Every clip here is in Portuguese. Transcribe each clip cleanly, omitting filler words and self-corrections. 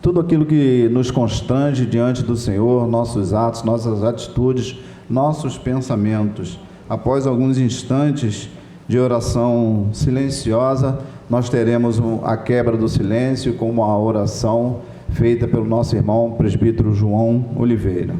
tudo aquilo que nos constrange diante do Senhor, nossos atos, nossas atitudes, nossos pensamentos. Após alguns instantes de oração silenciosa, nós teremos a quebra do silêncio com uma oração feita pelo nosso irmão presbítero João Oliveira.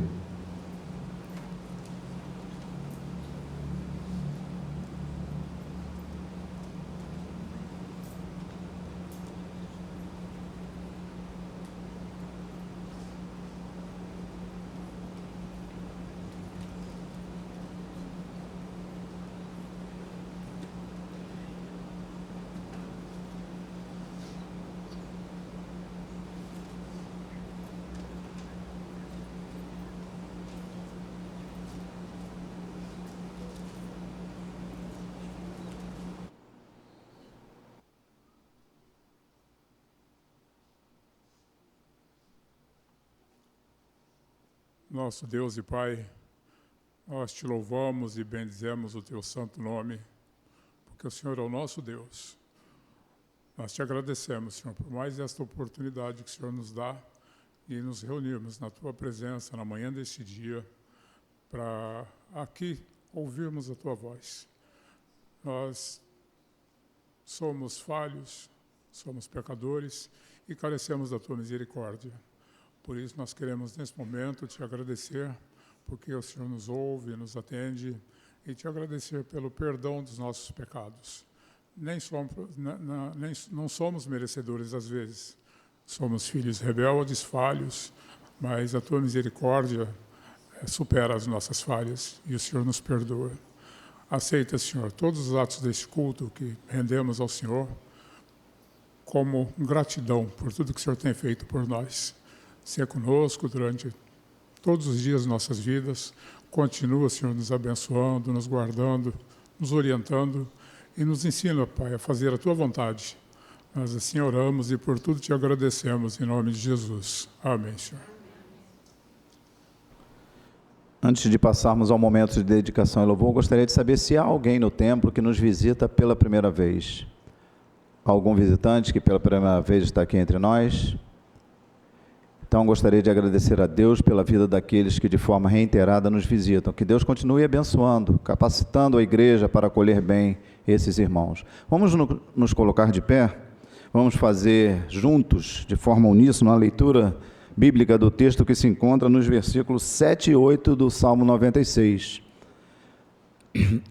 Nosso Deus e Pai, nós te louvamos e bendizemos o teu santo nome, porque o Senhor é o nosso Deus. Nós te agradecemos, Senhor, por mais esta oportunidade que o Senhor nos dá e nos reunirmos na tua presença na manhã deste dia, para aqui ouvirmos a tua voz. Nós somos falhos, somos pecadores e carecemos da tua misericórdia. Por isso nós queremos nesse momento te agradecer, porque o Senhor nos ouve, nos atende, e te agradecer pelo perdão dos nossos pecados. Não somos merecedores às vezes, somos filhos rebeldes, falhos, mas a tua misericórdia supera as nossas falhas e o Senhor nos perdoa. Aceita, Senhor, todos os atos deste culto que rendemos ao Senhor como gratidão por tudo que o Senhor tem feito por nós. Seja conosco durante todos os dias de nossas vidas. Continua, Senhor, nos abençoando, nos guardando, nos orientando e nos ensina, Pai, a fazer a tua vontade. Nós assim oramos e por tudo te agradecemos, em nome de Jesus. Amém, Senhor. Antes de passarmos ao momento de dedicação e louvor, gostaria de saber se há alguém no templo que nos visita pela primeira vez. Algum visitante que pela primeira vez está aqui entre nós? Então, gostaria de agradecer a Deus pela vida daqueles que de forma reiterada nos visitam. Que Deus continue abençoando, capacitando a igreja para acolher bem esses irmãos. Vamos nos colocar de pé, vamos fazer juntos, de forma uníssona, a leitura bíblica do texto que se encontra nos versículos 7 e 8 do Salmo 96.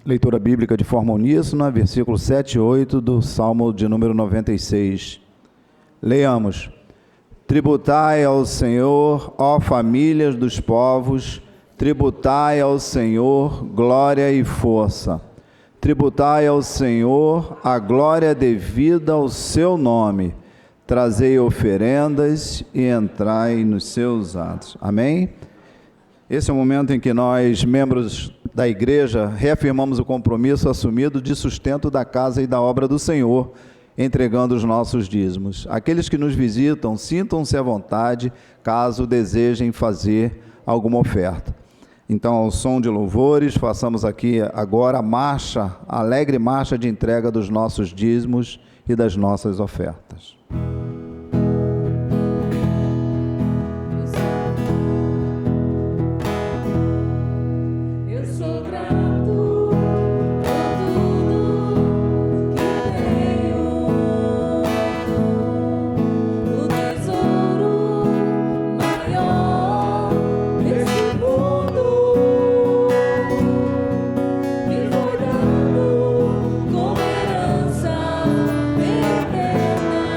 Leitura bíblica de forma uníssona, versículos 7 e 8 do Salmo de número 96. Leiamos. Tributai ao Senhor, ó famílias dos povos, tributai ao Senhor glória e força. Tributai ao Senhor a glória devida ao seu nome. Trazei oferendas e entrai nos seus atos. Amém? Esse é o momento em que nós, membros da igreja, reafirmamos o compromisso assumido de sustento da casa e da obra do Senhor, entregando os nossos dízimos. Aqueles que nos visitam, sintam-se à vontade, caso desejem fazer alguma oferta. Então, ao som de louvores, façamos aqui agora a alegre marcha de entrega dos nossos dízimos e das nossas ofertas. Como herança eterna.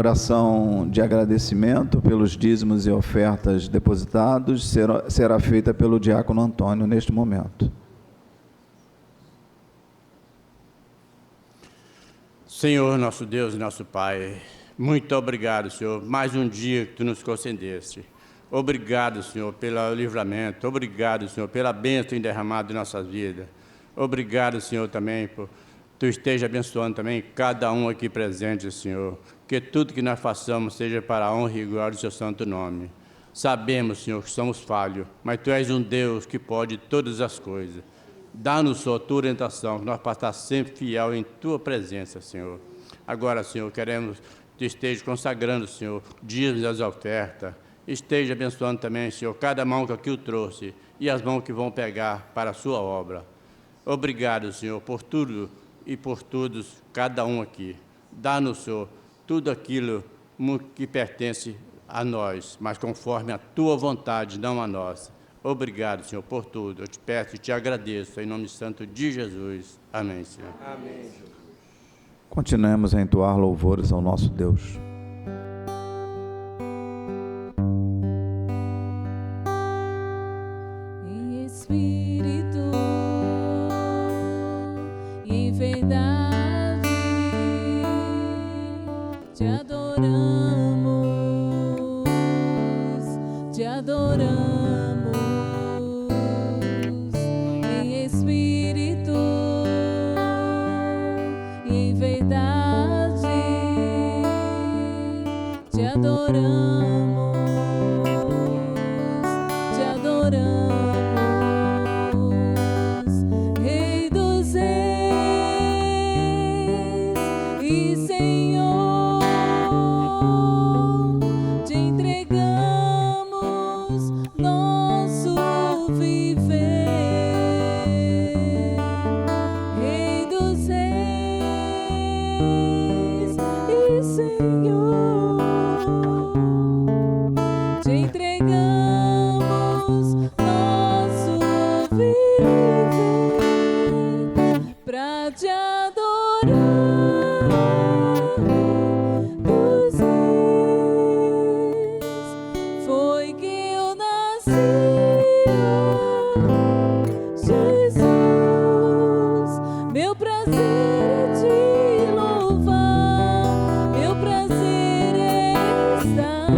oração de agradecimento pelos dízimos e ofertas depositados será feita pelo diácono Antônio neste momento. Senhor, nosso Deus e nosso Pai, muito obrigado, Senhor, mais um dia que Tu nos concedeste. Obrigado, Senhor, pelo livramento. Obrigado, Senhor, pela bênção derramada em nossas vidas. Obrigado, Senhor, também por Tu esteja abençoando também cada um aqui presente, Senhor. Que tudo que nós façamos seja para a honra e glória do Seu santo nome. Sabemos, Senhor, que somos falhos, mas Tu és um Deus que pode todas as coisas. Dá-nos, Senhor, Tua orientação, que nós possamos estar sempre fiel em Tua presença, Senhor. Agora, Senhor, queremos que Tu esteja consagrando, Senhor, dias das ofertas. Esteja abençoando também, Senhor, cada mão que aqui o trouxe e as mãos que vão pegar para a Sua obra. Obrigado, Senhor, por tudo e por todos, cada um aqui. Dá-nos, Senhor, tudo aquilo que pertence a nós, mas conforme a Tua vontade, não a nossa. Obrigado, Senhor, por tudo. Eu te peço e te agradeço, em nome santo de Jesus. Amém, Senhor. Amém, Jesus. Continuemos a entoar louvores ao nosso Deus. Em espírito e em verdade, te adoramos, te adoramos. Em espírito e em verdade, te adoramos, te adoramos. Rei dos reis e Senhor, te entregamos nosso viver. Rei dos reis e Senhor, te entregamos nosso viver pra te adorar. Dos reis foi que eu nasci, Jesus. Meu prazer é te louvar, meu prazer é estar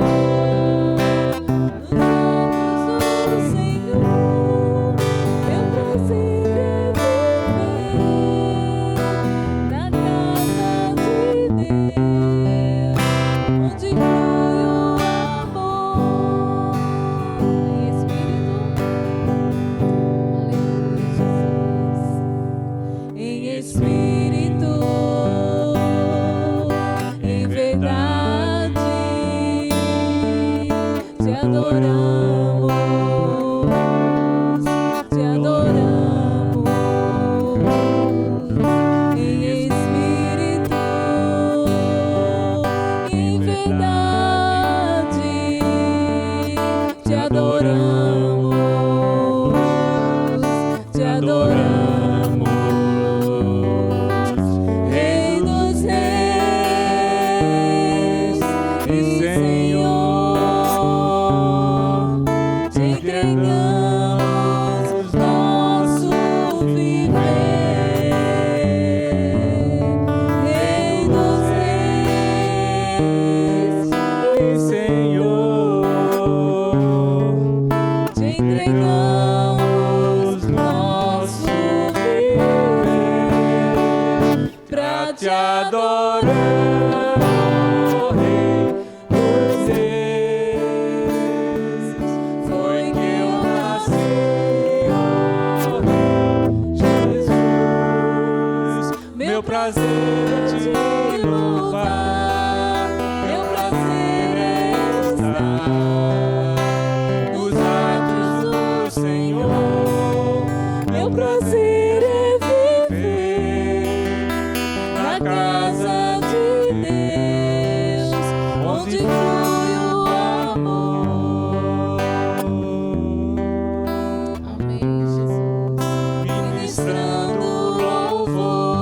nos braços do Senhor. Meu prazer é viver na casa de Deus, onde flui o amor. Em espírito, aleluia, Jesus. Em espírito, em verdade, te adoramos, te adoramos. Em espírito, em verdade, te adoramos, te adoramos. Rei dos reis e Senhor, te entregamos nosso viver. Rei dos reis e Senhor, te entregamos nosso viver pra te adorar. Rei dos reis foi que eu nasci, Jesus. Meu prazer é te louvar, meu prazer é estar nos atos do Senhor. Meu prazer é viver na casa de Deus, onde flui o amor. Amém, Jesus. Ministrando louvor.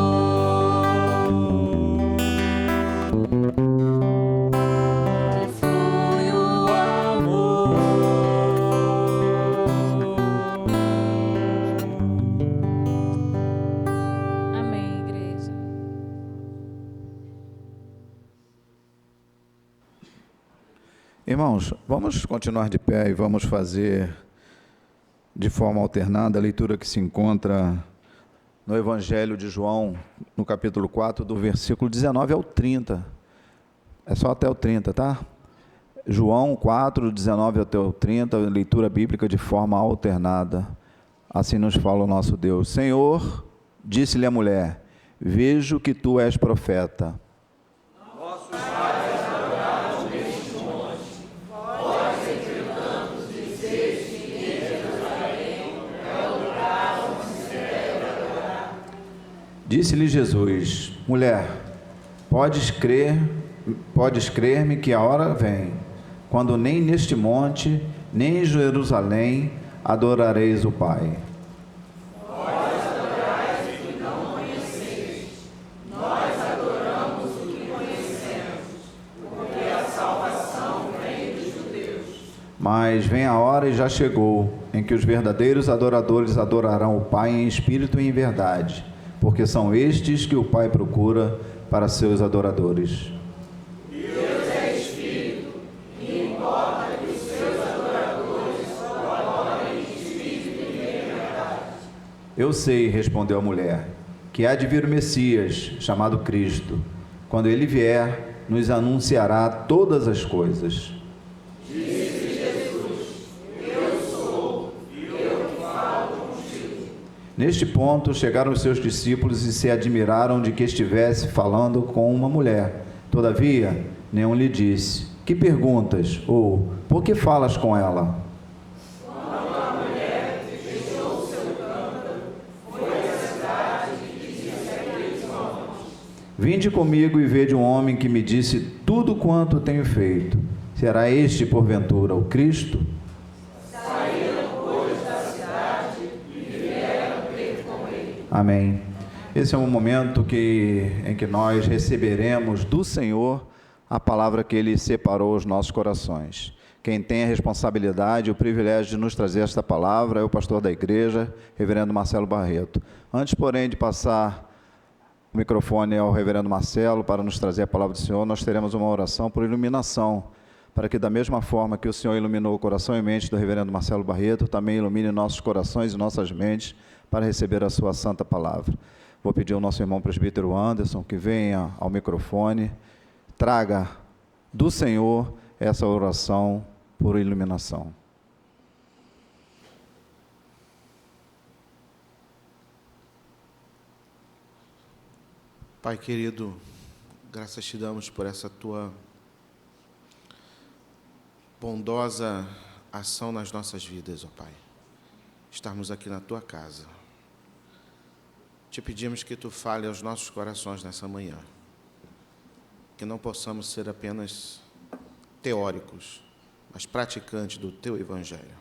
Irmãos, vamos continuar de pé e vamos fazer de forma alternada a leitura que se encontra no Evangelho de João, no capítulo 4, do versículo 19 ao 30. É só até o 30, tá? João 4, 19 até o 30, leitura bíblica de forma alternada. Assim nos fala o nosso Deus. Senhor, disse-lhe a mulher, vejo que tu és profeta. Disse-lhe Jesus, mulher, podes crer-me que a hora vem, quando nem neste monte, nem em Jerusalém, adorareis o Pai. Vós adorais o que não conheceis, nós adoramos o que conhecemos, porque a salvação vem dos judeus. Mas vem a hora e já chegou, em que os verdadeiros adoradores adorarão o Pai em espírito e em verdade, porque são estes que o Pai procura para seus adoradores. Deus é Espírito, e importa que os seus adoradores o adorem em espírito e em verdade. Eu sei, respondeu a mulher, que há de vir o Messias, chamado Cristo. Quando ele vier, nos anunciará todas as coisas. Neste ponto, chegaram os seus discípulos e se admiraram de que estivesse falando com uma mulher. Todavia, nenhum lhe disse, que perguntas? Ou, por que falas com ela? Quando a mulher deixou o seu cântaro, foi à cidade e disse àqueles homens: Vinde comigo e vede um homem que me disse tudo quanto tenho feito. Será este, porventura, o Cristo? Amém. Esse é um momento em que nós receberemos do Senhor a palavra que Ele separou os nossos corações. Quem tem a responsabilidade e o privilégio de nos trazer esta palavra é o pastor da igreja, reverendo Marcelo Barreto. Antes, porém, de passar o microfone ao reverendo Marcelo para nos trazer a palavra do Senhor, nós teremos uma oração por iluminação, para que da mesma forma que o Senhor iluminou o coração e mente do reverendo Marcelo Barreto, também ilumine nossos corações e nossas mentes para receber a sua santa palavra. Vou pedir ao nosso irmão presbítero Anderson que venha ao microfone, traga do Senhor essa oração por iluminação. Pai querido, graças te damos por essa tua bondosa ação nas nossas vidas, ó Pai. Estarmos aqui na tua casa. Te pedimos que tu fale aos nossos corações nessa manhã. Que não possamos ser apenas teóricos, mas praticantes do teu evangelho.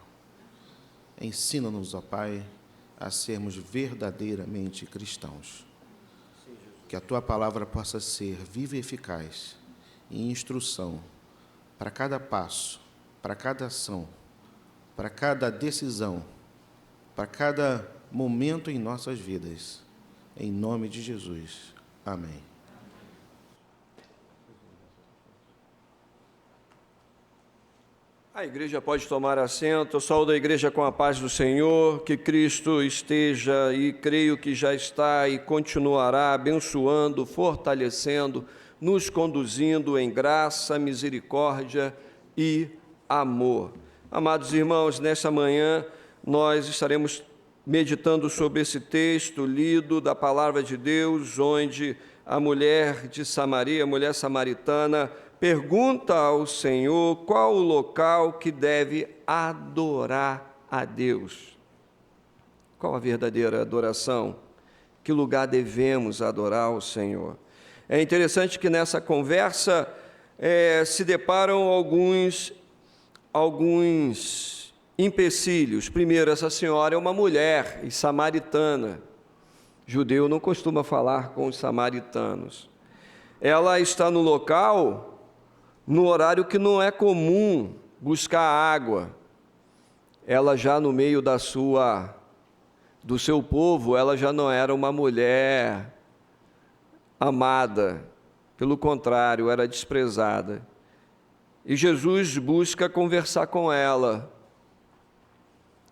Ensina-nos, ó Pai, a sermos verdadeiramente cristãos. Que a tua palavra possa ser viva e eficaz e instrução para cada passo, para cada ação, para cada decisão, para cada momento em nossas vidas. Em nome de Jesus. Amém. A igreja pode tomar assento. Eu saúdo a igreja com a paz do Senhor, que Cristo esteja e creio que já está e continuará abençoando, fortalecendo, nos conduzindo em graça, misericórdia e amor. Amados irmãos, nesta manhã nós estaremos meditando sobre esse texto lido da palavra de Deus, onde a mulher de Samaria, a mulher samaritana, pergunta ao Senhor qual o local que deve adorar a Deus. Qual a verdadeira adoração? Que lugar devemos adorar ao Senhor? É interessante que nessa conversa se deparam alguns empecilhos. Primeiro, essa senhora é uma mulher e samaritana. Judeu não costuma falar com os samaritanos. Ela está no local, no horário que não é comum buscar água. Ela já no meio do seu povo, ela já não era uma mulher amada. Pelo contrário, era desprezada. E Jesus busca conversar com ela.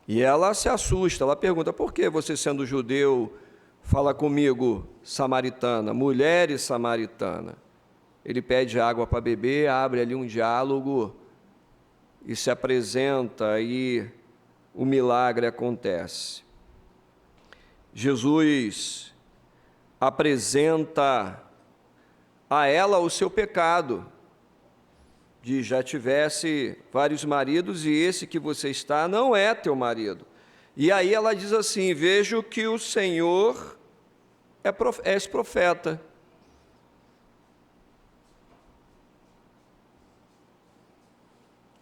E ela se assusta, ela pergunta: por que você, sendo judeu, fala comigo, samaritana, mulher e samaritana? Ele pede água para beber, abre ali um diálogo e se apresenta, e o milagre acontece. Jesus apresenta a ela o seu pecado. Diz: já tivesse vários maridos e esse que você está não é teu marido. E aí ela diz assim: vejo que o Senhor és profeta.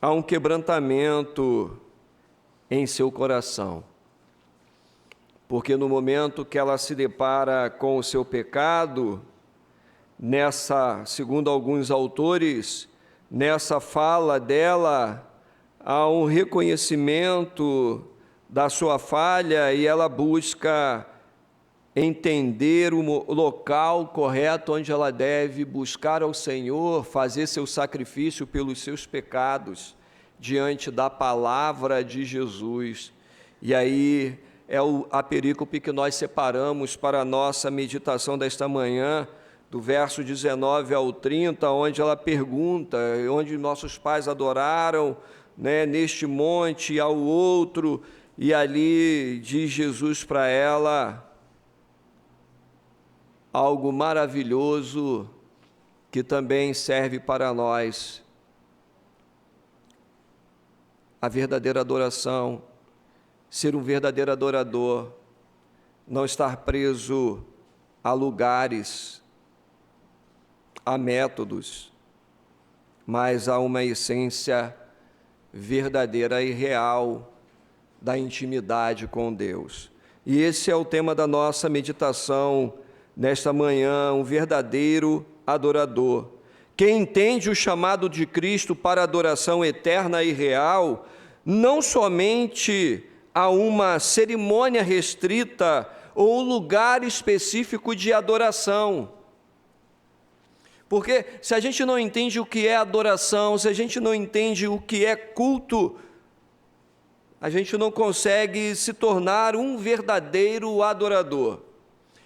Há um quebrantamento em seu coração, porque no momento que ela se depara com o seu pecado, segundo alguns autores, nessa fala dela, há um reconhecimento da sua falha e ela busca entender o local correto onde ela deve buscar ao Senhor, fazer seu sacrifício pelos seus pecados diante da palavra de Jesus. E aí é a perícope que nós separamos para a nossa meditação desta manhã, do verso 19 ao 30, onde ela pergunta, onde nossos pais adoraram, né, neste monte e ao outro, e ali diz Jesus para ela algo maravilhoso que também serve para nós. A verdadeira adoração, ser um verdadeiro adorador, não estar preso a lugares, a métodos, mas a uma essência verdadeira e real da intimidade com Deus. E esse é o tema da nossa meditação nesta manhã, um verdadeiro adorador. Quem entende o chamado de Cristo para a adoração eterna e real, não somente a uma cerimônia restrita ou um lugar específico de adoração. Porque se a gente não entende o que é adoração, se a gente não entende o que é culto, a gente não consegue se tornar um verdadeiro adorador.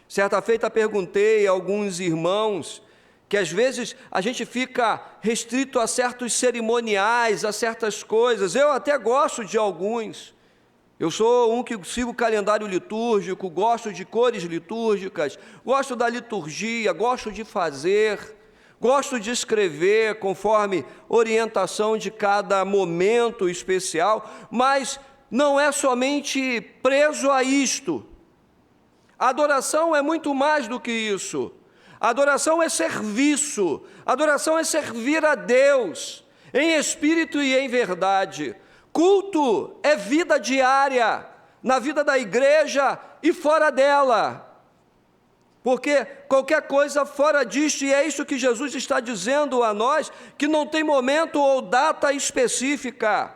Certa feita perguntei a alguns irmãos que às vezes a gente fica restrito a certos cerimoniais, a certas coisas. Eu até gosto de alguns. Eu sou um que sigo o calendário litúrgico, gosto de cores litúrgicas, gosto da liturgia, gosto de fazer, gosto de escrever conforme orientação de cada momento especial, mas não é somente preso a isto. A adoração é muito mais do que isso. A adoração é serviço, a adoração é servir a Deus, em espírito e em verdade. Culto é vida diária, na vida da igreja e fora dela. Porque qualquer coisa fora disto, e é isso que Jesus está dizendo a nós, que não tem momento ou data específica.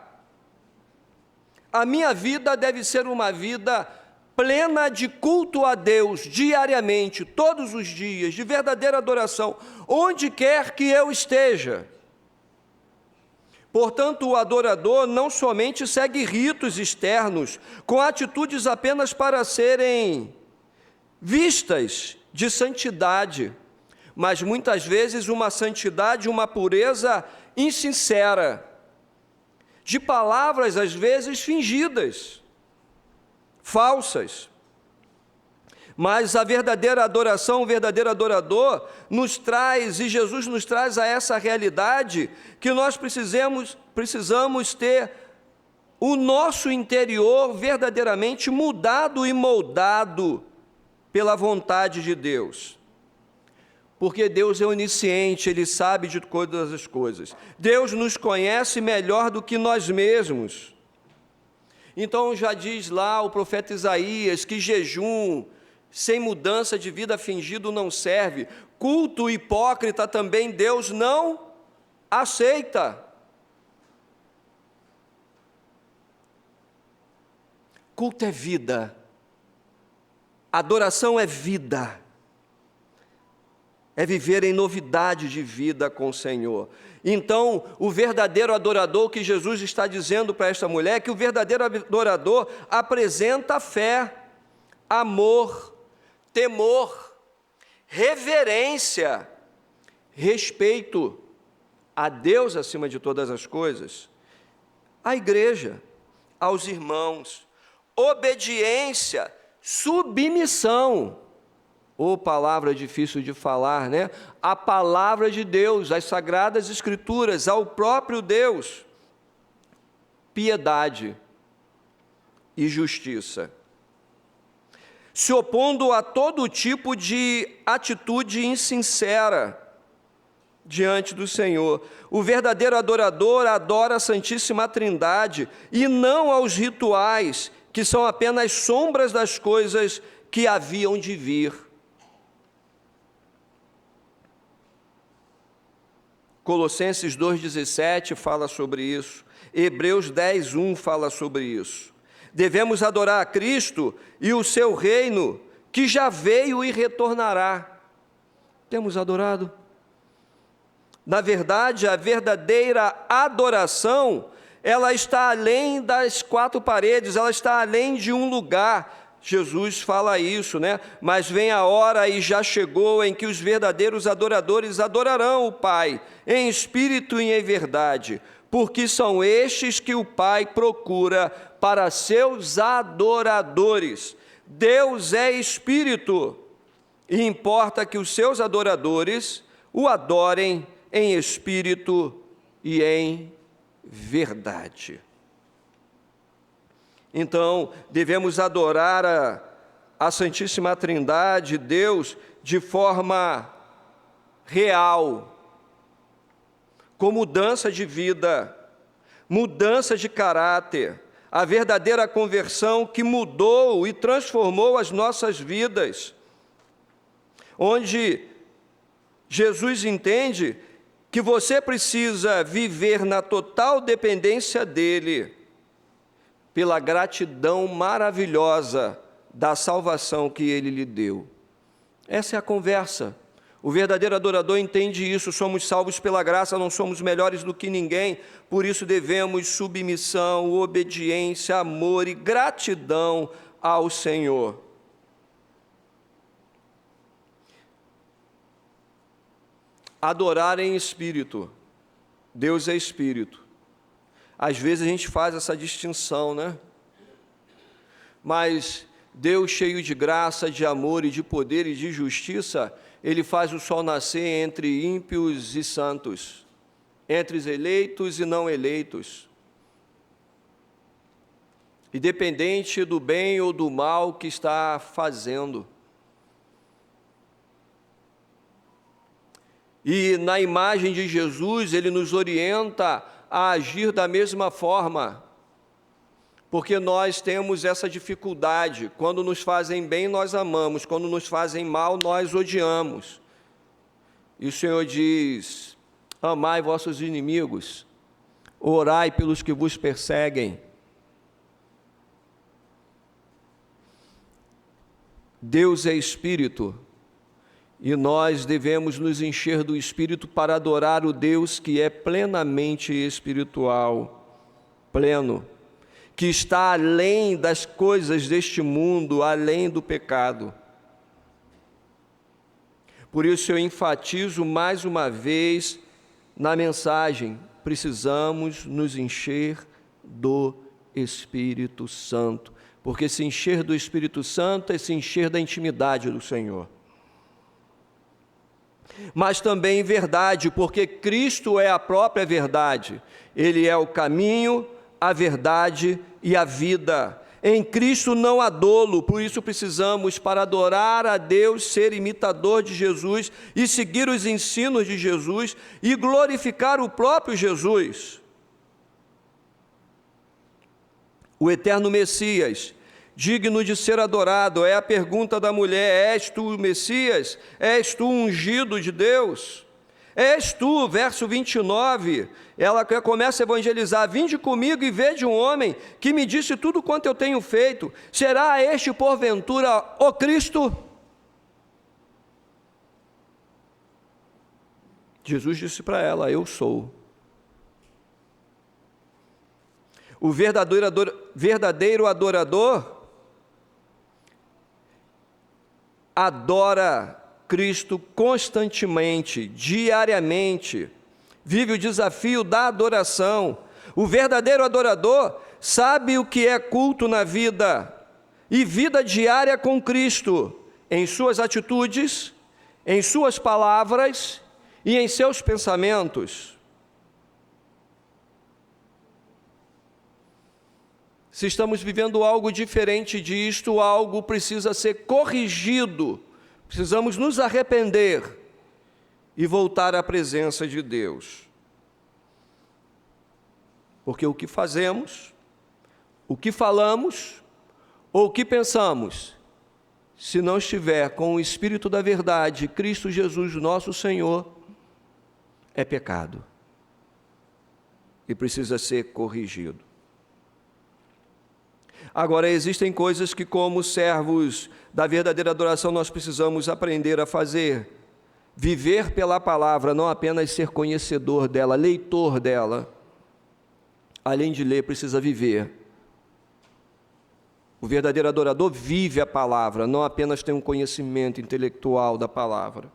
A minha vida deve ser uma vida plena de culto a Deus, diariamente, todos os dias, de verdadeira adoração, onde quer que eu esteja. Portanto, o adorador não somente segue ritos externos, com atitudes apenas para serem vistas de santidade, mas muitas vezes uma santidade, uma pureza insincera, de palavras às vezes fingidas, falsas. Mas a verdadeira adoração, o verdadeiro adorador nos traz, e Jesus nos traz a essa realidade, que nós precisamos ter o nosso interior verdadeiramente mudado e moldado pela vontade de Deus. Porque Deus é onisciente, Ele sabe de todas as coisas. Deus nos conhece melhor do que nós mesmos. Então já diz lá o profeta Isaías que jejum sem mudança de vida fingido não serve. Culto hipócrita também Deus não aceita. Culto é vida. Adoração é vida. É viver em novidade de vida com o Senhor. Então, o verdadeiro adorador, que Jesus está dizendo para esta mulher, que o verdadeiro adorador apresenta fé, amor, temor, reverência, respeito a Deus acima de todas as coisas, à igreja, aos irmãos, obediência, submissão. Palavra difícil de falar, né? A palavra de Deus, as sagradas escrituras, ao próprio Deus, piedade e justiça, se opondo a todo tipo de atitude insincera diante do Senhor. O verdadeiro adorador adora a Santíssima Trindade e não aos rituais, que são apenas sombras das coisas que haviam de vir. Colossenses 2,17 fala sobre isso. Hebreus 10,1 fala sobre isso. Devemos adorar a Cristo e o seu reino, que já veio e retornará. Temos adorado? Na verdade, a verdadeira adoração, ela está além das quatro paredes, ela está além de um lugar. Jesus fala isso, né? Mas vem a hora, e já chegou, em que os verdadeiros adoradores adorarão o Pai, em espírito e em verdade, porque são estes que o Pai procura para seus adoradores. Deus é espírito, e importa que os seus adoradores o adorem em espírito e em verdade. Então, devemos adorar a Santíssima Trindade, Deus, de forma real, com mudança de vida, mudança de caráter, a verdadeira conversão que mudou e transformou as nossas vidas, onde Jesus entende que você precisa viver na total dependência dEle, pela gratidão maravilhosa da salvação que Ele lhe deu. Essa é a conversa. O verdadeiro adorador entende isso. Somos salvos pela graça, não somos melhores do que ninguém, por isso devemos submissão, obediência, amor e gratidão ao Senhor. Adorar em espírito. Deus é espírito. Às vezes a gente faz essa distinção, né? Mas Deus, cheio de graça, de amor e de poder e de justiça, Ele faz o sol nascer entre ímpios e santos, entre os eleitos e não eleitos, independente do bem ou do mal que está fazendo. E na imagem de Jesus, Ele nos orienta a agir da mesma forma, porque nós temos essa dificuldade. Quando nos fazem bem, nós amamos; quando nos fazem mal, nós odiamos. E o Senhor diz: amai vossos inimigos, orai pelos que vos perseguem. Deus é Espírito, e nós devemos nos encher do Espírito para adorar o Deus que é plenamente espiritual, pleno, que está além das coisas deste mundo, além do pecado. Por isso eu enfatizo mais uma vez na mensagem: precisamos nos encher do Espírito Santo, porque se encher do Espírito Santo é se encher da intimidade do Senhor. Mas também verdade, porque Cristo é a própria verdade. Ele é o caminho, a verdade e a vida. Em Cristo não há dolo, por isso precisamos, para adorar a Deus, ser imitador de Jesus e seguir os ensinos de Jesus e glorificar o próprio Jesus. O eterno Messias, digno de ser adorado, é a pergunta da mulher: és tu o Messias? És tu o ungido de Deus? És tu, verso 29, ela começa a evangelizar: vinde comigo e vede um homem que me disse tudo quanto eu tenho feito. Será este porventura o Cristo? Jesus disse para ela: eu sou. O verdadeiro adorador adora Cristo constantemente, diariamente, vive o desafio da adoração. O verdadeiro adorador sabe o que é culto na vida e vida diária com Cristo, em suas atitudes, em suas palavras e em seus pensamentos. Se estamos vivendo algo diferente disto, algo precisa ser corrigido, precisamos nos arrepender e voltar à presença de Deus. Porque o que fazemos, o que falamos ou o que pensamos, se não estiver com o Espírito da verdade, Cristo Jesus, nosso Senhor, é pecado e precisa ser corrigido. Agora, existem coisas que, como servos da verdadeira adoração, nós precisamos aprender a fazer. Viver pela palavra, não apenas ser conhecedor dela, leitor dela. Além de ler, precisa viver. O verdadeiro adorador vive a palavra, não apenas tem um conhecimento intelectual da palavra.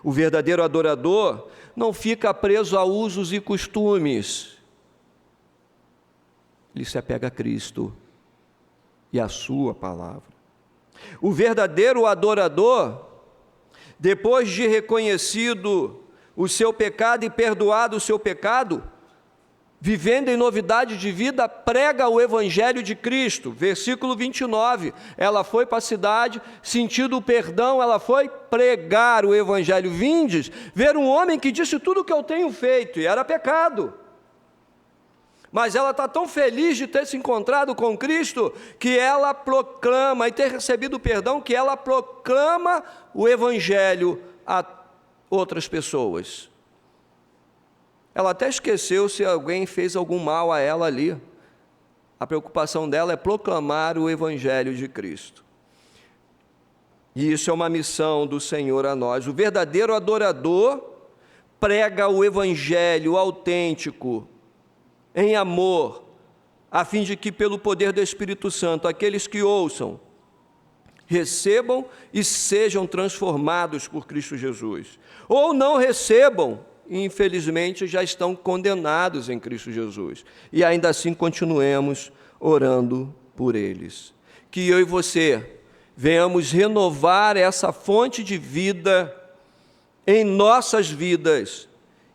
O verdadeiro adorador não fica preso a usos e costumes. Ele se apega a Cristo e a sua palavra. O verdadeiro adorador, depois de reconhecido o seu pecado e perdoado o seu pecado, vivendo em novidade de vida, prega o Evangelho de Cristo. Versículo 29, ela foi para a cidade, sentindo o perdão, ela foi pregar o Evangelho. Vindes ver um homem que disse tudo o que eu tenho feito, e era pecado. Mas ela está tão feliz de ter se encontrado com Cristo, que ela proclama, e ter recebido o perdão, que ela proclama o Evangelho a outras pessoas. Ela até esqueceu se alguém fez algum mal a ela ali. A preocupação dela é proclamar o Evangelho de Cristo. E isso é uma missão do Senhor a nós. O verdadeiro adorador prega o Evangelho autêntico, em amor, a fim de que, pelo poder do Espírito Santo, aqueles que ouçam, recebam e sejam transformados por Cristo Jesus. Ou não recebam, e infelizmente já estão condenados em Cristo Jesus. E ainda assim continuemos orando por eles. Que eu e você venhamos renovar essa fonte de vida em nossas vidas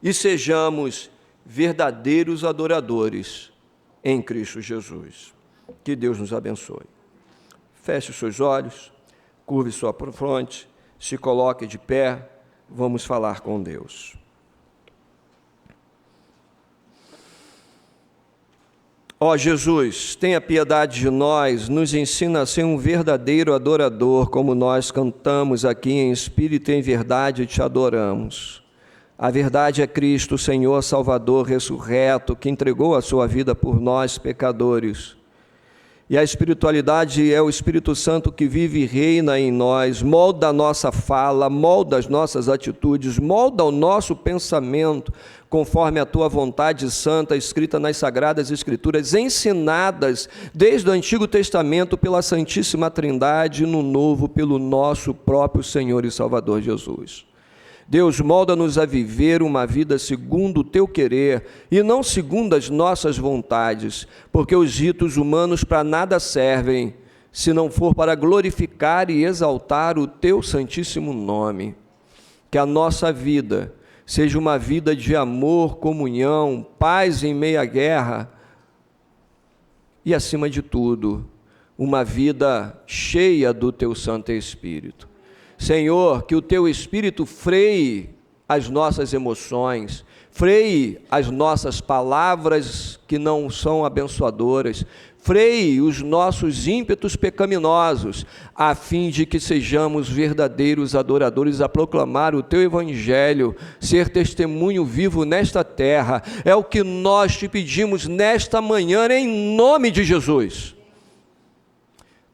e sejamos verdadeiros adoradores em Cristo Jesus. Que Deus nos abençoe. Feche os seus olhos, curve sua fronte, se coloque de pé, vamos falar com Deus. Ó Jesus, tenha piedade de nós, nos ensina a ser um verdadeiro adorador, como nós cantamos aqui em espírito e em verdade te adoramos. A verdade é Cristo, Senhor, Salvador, ressurreto, que entregou a sua vida por nós, pecadores. E a espiritualidade é o Espírito Santo que vive e reina em nós, molda a nossa fala, molda as nossas atitudes, molda o nosso pensamento, conforme a tua vontade santa, escrita nas Sagradas Escrituras, ensinadas desde o Antigo Testamento pela Santíssima Trindade e no Novo pelo nosso próprio Senhor e Salvador Jesus. Deus, molda-nos a viver uma vida segundo o teu querer e não segundo as nossas vontades, porque os ritos humanos para nada servem, se não for para glorificar e exaltar o teu santíssimo nome. Que a nossa vida seja uma vida de amor, comunhão, paz em meio à guerra e, acima de tudo, uma vida cheia do teu Santo Espírito. Senhor, que o teu Espírito freie as nossas emoções, freie as nossas palavras que não são abençoadoras, freie os nossos ímpetos pecaminosos, a fim de que sejamos verdadeiros adoradores a proclamar o teu Evangelho, ser testemunho vivo nesta terra. É o que nós te pedimos nesta manhã, em nome de Jesus.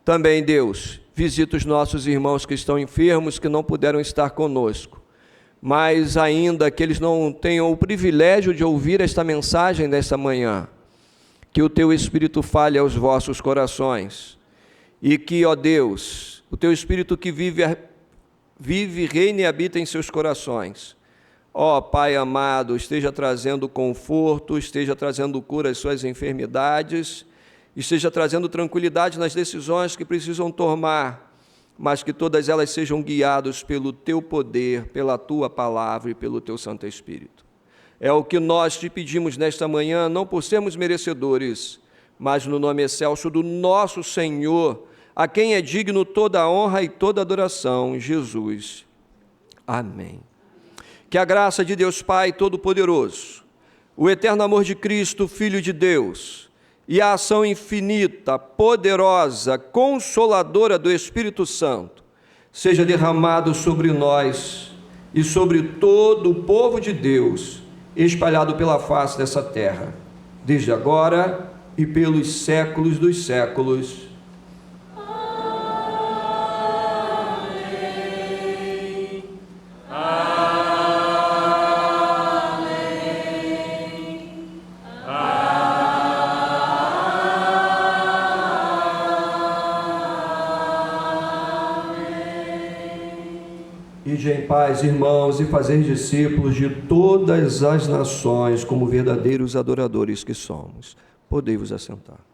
Também, Deus, visita os nossos irmãos que estão enfermos, que não puderam estar conosco, mas ainda que eles não tenham o privilégio de ouvir esta mensagem desta manhã, que o teu Espírito fale aos vossos corações e que, ó Deus, o teu Espírito que vive, reina e habita em seus corações, ó Pai amado, esteja trazendo conforto, esteja trazendo cura às suas enfermidades, esteja trazendo tranquilidade nas decisões que precisam tomar, mas que todas elas sejam guiadas pelo teu poder, pela tua palavra e pelo teu Santo Espírito. É o que nós te pedimos nesta manhã, não por sermos merecedores, mas no nome excelso do nosso Senhor, a quem é digno toda a honra e toda a adoração, Jesus. Amém. Que a graça de Deus Pai Todo-Poderoso, o eterno amor de Cristo, Filho de Deus, e a ação infinita, poderosa, consoladora do Espírito Santo, seja derramado sobre nós e sobre todo o povo de Deus, espalhado pela face dessa terra, desde agora e pelos séculos dos séculos. Amém. Amém. Ide em paz, irmãos, e fazer discípulos de todas as nações, como verdadeiros adoradores que somos. Podei-vos assentar.